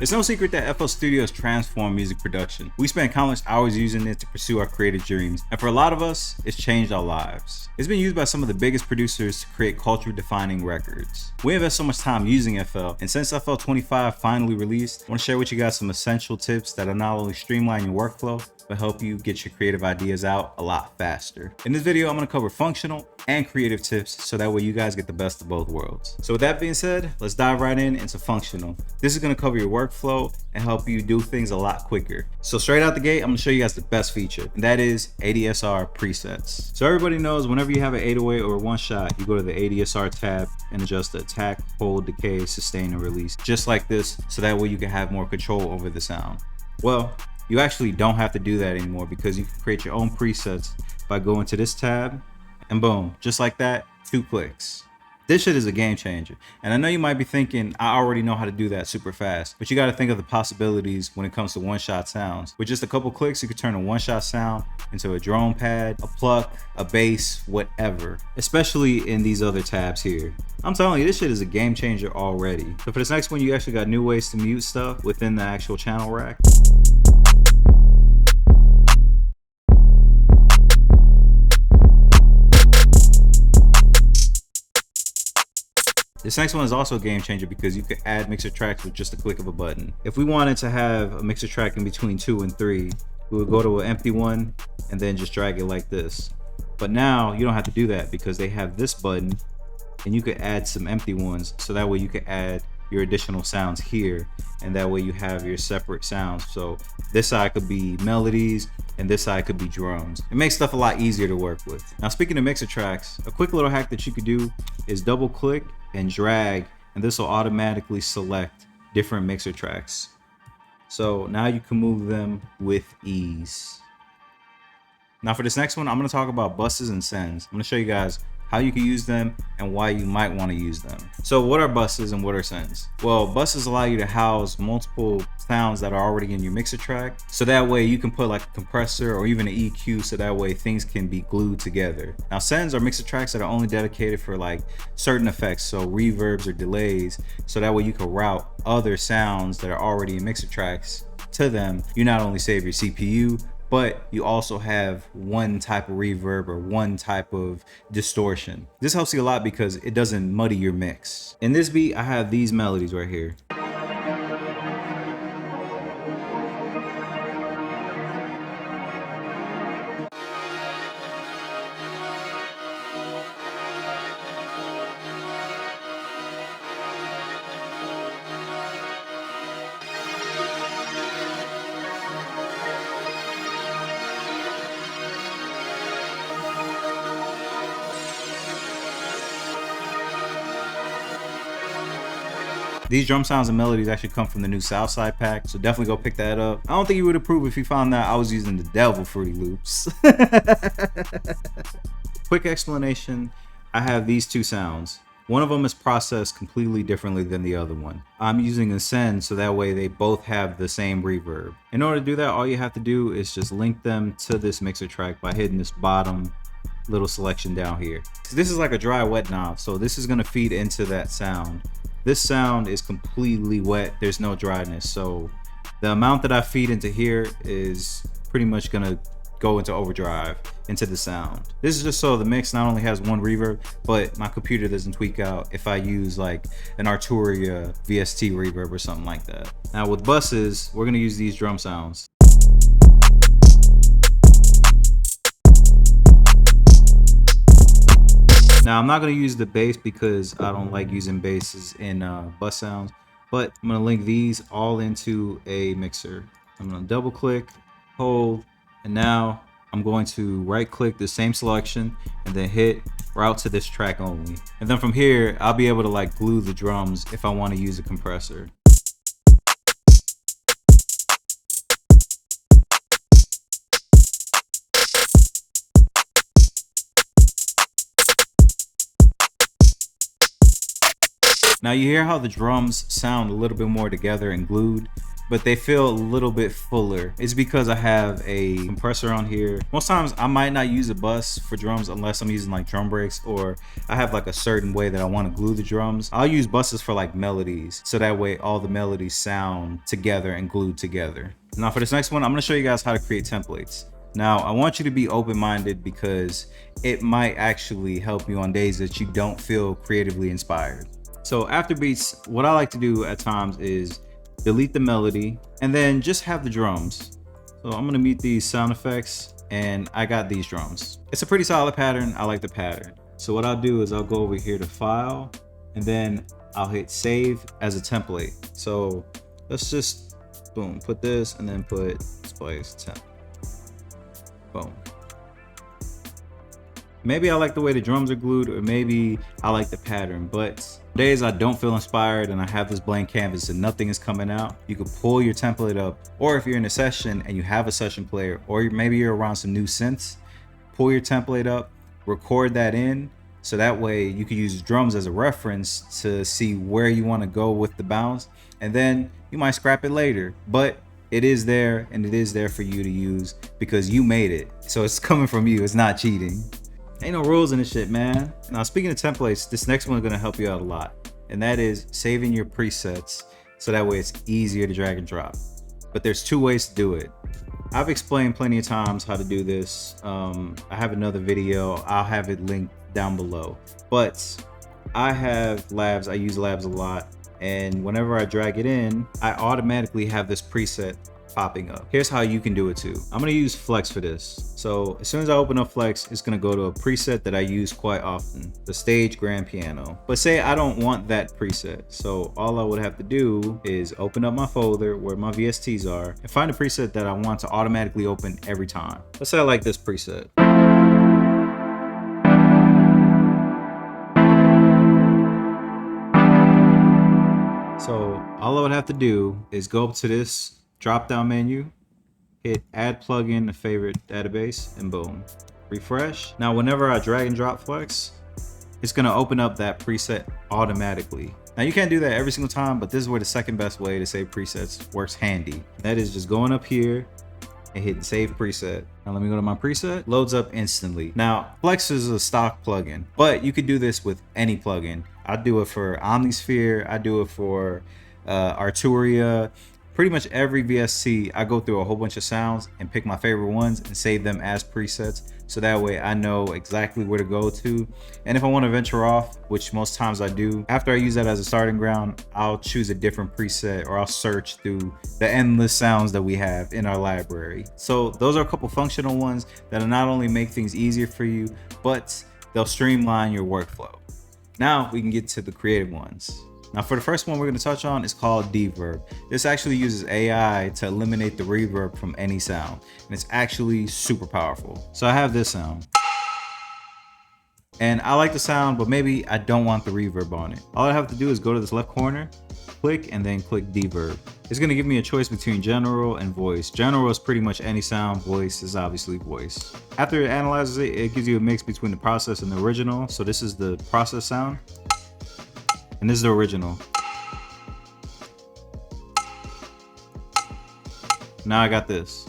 It's no secret that FL Studio has transformed music production. We spend countless hours using it to pursue our creative dreams, and for a lot of us, it's changed our lives. It's been used by some of the biggest producers to create culture-defining records. We invest so much time using FL, and since FL 25 finally released, I want to share with you guys some essential tips that'll not only streamline your workflow, but help you get your creative ideas out a lot faster. In this video, I'm going to cover functional and creative tips so that way you guys get the best of both worlds. So with that being said, let's dive right into functional. This is going to cover your workflow and help you do things a lot quicker. So straight out the gate, I'm going to show you guys the best feature, and that is ADSR Presets. So everybody knows whenever you have an 808 or a one shot, you go to the ADSR tab and adjust the attack, hold, decay, sustain, and release, just like this, so that way you can have more control over the sound. Well, you actually don't have to do that anymore because you can create your own presets by going to this tab and boom, just like that, 2 clicks. This shit is a game changer. And I know you might be thinking, I already know how to do that super fast, but you got to think of the possibilities when it comes to one-shot sounds. With just a couple clicks, you could turn a one-shot sound into a drone pad, a pluck, a bass, whatever, especially in these other tabs here. I'm telling you, this shit is a game changer already. So for this next one, you actually got new ways to mute stuff within the actual channel rack. This next one is also a game changer because you can add mixer tracks with just a click of a button. If we wanted to have a mixer track in between 2 and 3, we would go to an empty one and then just drag it like this. But now you don't have to do that because they have this button and you could add some empty ones, so that way you can add your additional sounds here, and that way you have your separate sounds. So this side could be melodies and this side could be drums. It makes stuff a lot easier to work with. Now speaking of mixer tracks, a quick little hack that you could do is double click and drag, and this will automatically select different mixer tracks. So now you can move them with ease. Now for this next one, I'm going to talk about buses and sends. I'm going to show you guys how you can use them and why you might want to use them. So what are buses and what are sends? Well, buses allow you to house multiple sounds that are already in your mixer track, so that way you can put like a compressor or even an EQ, so that way things can be glued together. Now sends are mixer tracks that are only dedicated for like certain effects, so reverbs or delays, so that way you can route other sounds that are already in mixer tracks to them. You not only save your CPU, but you also have one type of reverb or one type of distortion. This helps you a lot because it doesn't muddy your mix. In this beat, I have these melodies right here. These drum sounds and melodies actually come from the new Southside pack, so definitely go pick that up. I don't think you would approve if you found out I was using the devil Fruity Loops. Quick explanation, I have these 2 sounds. One of them is processed completely differently than the other one. I'm using a send so that way they both have the same reverb. In order to do that, all you have to do is just link them to this mixer track by hitting this bottom little selection down here. This is like a dry wet knob, so this is gonna feed into that sound. This sound is completely wet, there's no dryness, so the amount that I feed into here is pretty much gonna go into overdrive into the sound. This is just so the mix not only has one reverb, but my computer doesn't tweak out if I use like an Arturia VST reverb or something like that. Now with buses, we're gonna use these drum sounds. Now I'm not going to use the bass because I don't like using basses in bus sounds, but I'm going to link these all into a mixer. I'm going to double click, hold, and now I'm going to right click the same selection and then hit route to this track only. And then from here, I'll be able to like glue the drums if I want to use a compressor. Now you hear how the drums sound a little bit more together and glued. but they feel a little bit fuller. It's because I have a compressor on here. Most times I might not use a bus for drums unless I'm using like drum breaks, or I have like a certain way that I want to glue the drums. I'll use buses for like melodies, so that way all the melodies sound together and glued together. Now for this next one, I'm gonna show you guys how to create templates. Now I want you to be open-minded because it might actually help you on days that you don't feel creatively inspired. So after beats, what I like to do at times is delete the melody and then just have the drums. So I'm gonna mute these sound effects and I got these drums. It's a pretty solid pattern. I like the pattern. So what I'll do is I'll go over here to file and then I'll hit save as a template. So let's just boom, put this and then put Splice temp. Boom. Maybe I like the way the drums are glued, or maybe I like the pattern, but days I don't feel inspired and I have this blank canvas and nothing is coming out, you could pull your template up, or if you're in a session and you have a session player, or maybe you're around some new synths, pull your template up, record that in, so that way you can use drums as a reference to see where you want to go with the bounce, and then you might scrap it later, but it is there and it is there for you to use because you made it. So it's coming from you, it's not cheating. Ain't no rules in this shit, man. Now, speaking of templates, this next one is gonna help you out a lot. And that is saving your presets so that way it's easier to drag and drop. But there's two ways to do it. I've explained plenty of times how to do this. I have another video, I'll have it linked down below. But I have Labs, I use Labs a lot. And whenever I drag it in, I automatically have this preset popping up. Here's how you can do it too. I'm gonna use Flex for this. So as soon as I open up Flex, it's gonna go to a preset that I use quite often, the stage grand piano. But say I don't want that preset. So all I would have to do is open up my folder where my VSTs are and find a preset that I want to automatically open every time. Let's say I like this preset. So all I would have to do is go up to this drop down menu, hit add plugin to favorite database, and boom, refresh. Now whenever I drag and drop Flex, it's gonna open up that preset automatically. Now you can't do that every single time, but this is where the second best way to save presets works handy. That is just going up here and hitting save preset. Now let me go to my preset, loads up instantly. Now Flex is a stock plugin, but you could do this with any plugin. I do it for Omnisphere, I do it for Arturia. Pretty much every VST, I go through a whole bunch of sounds and pick my favorite ones and save them as presets. So that way I know exactly where to go to. And if I want to venture off, which most times I do, after I use that as a starting ground, I'll choose a different preset or I'll search through the endless sounds that we have in our library. So those are a couple functional ones that'll not only make things easier for you, but they'll streamline your workflow. Now we can get to the creative ones. Now for the first one we're going to touch on is called Deverb. This actually uses AI to eliminate the reverb from any sound, and it's actually super powerful. So I have this sound, and I like the sound, but maybe I don't want the reverb on it. All I have to do is go to this left corner, click, and then click Deverb. It's going to give me a choice between general and voice. General is pretty much any sound, voice is obviously voice. After it analyzes it, it gives you a mix between the process and the original. So this is the process sound, and this is the original. Now I got this.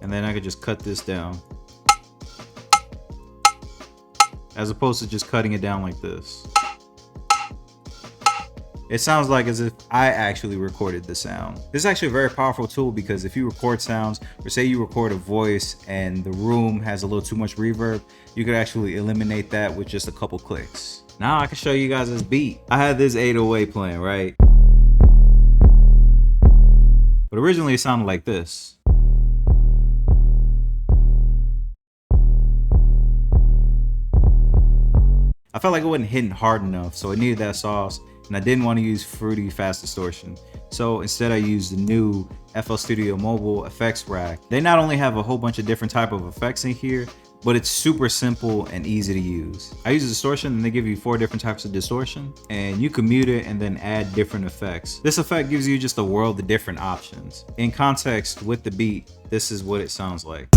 And then I could just cut this down, as opposed to just cutting it down like this. It sounds like as if I actually recorded the sound. This is actually a very powerful tool because if you record sounds, or say you record a voice and the room has a little too much reverb, you could actually eliminate that with just a couple clicks. Now I can show you guys this beat. I had this 808 playing, right? But originally it sounded like this. I felt like it wasn't hitting hard enough, so it needed that sauce, and I didn't want to use fruity fast distortion. So instead I used the new FL Studio mobile effects rack. They not only have a whole bunch of different type of effects in here, but it's super simple and easy to use. I use a distortion, and they give you 4 different types of distortion, and you can mute it and then add different effects. This effect gives you just a world of different options. In context with the beat, this is what it sounds like.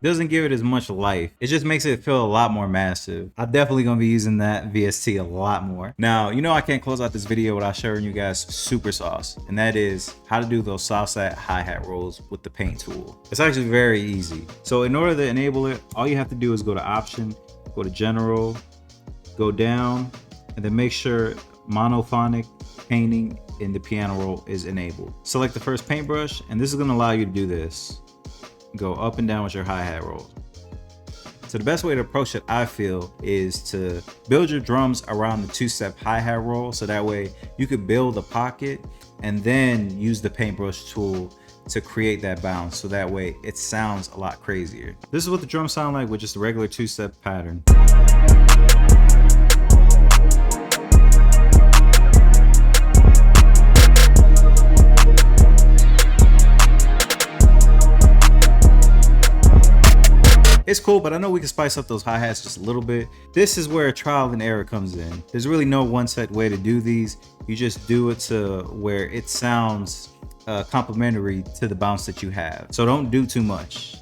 doesn't give it as much life. It just makes it feel a lot more massive. I'm definitely gonna be using that VST a lot more. Now, you know I can't close out this video without showing you guys super sauce, and that is how to do those salsa hi-hat rolls with the paint tool. It's actually very easy. So in order to enable it, all you have to do is go to option, go to general, go down, and then make sure monophonic painting in the piano roll is enabled. Select the first paintbrush, and this is gonna allow you to do this. Go up and down with your hi-hat rolls. So the best way to approach it, I feel, is to build your drums around the two-step hi-hat roll, so that way you could build a pocket and then use the paintbrush tool to create that bounce, so that way it sounds a lot crazier. This is what the drums sound like with just a regular two-step pattern. It's cool, but I know we can spice up those hi-hats just a little bit. This is where trial and error comes in. There's really no one set way to do these. You just do it to where it sounds complementary to the bounce that you have. So don't do too much.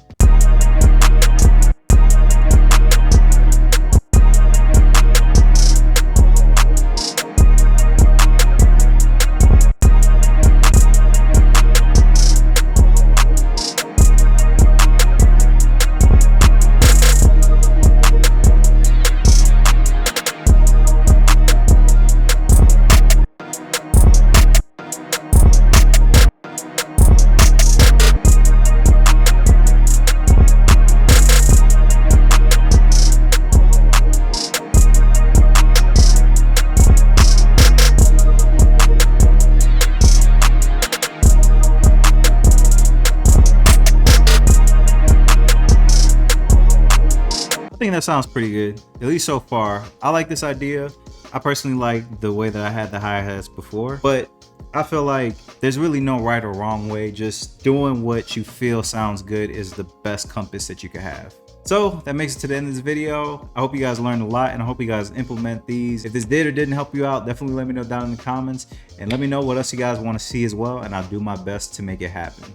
I think that sounds pretty good, at least so far. I like this idea. I personally like the way that I had the hi-hats before, but I feel like there's really no right or wrong way. Just doing what you feel sounds good is the best compass that you can have. So that makes it to the end of this video. I hope you guys learned a lot, and I hope you guys implement these. If this did or didn't help you out, definitely let me know down in the comments, and let me know what else you guys want to see as well, and I'll do my best to make it happen.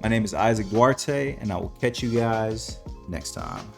My name is Isaac Duarte, and I will catch you guys next time.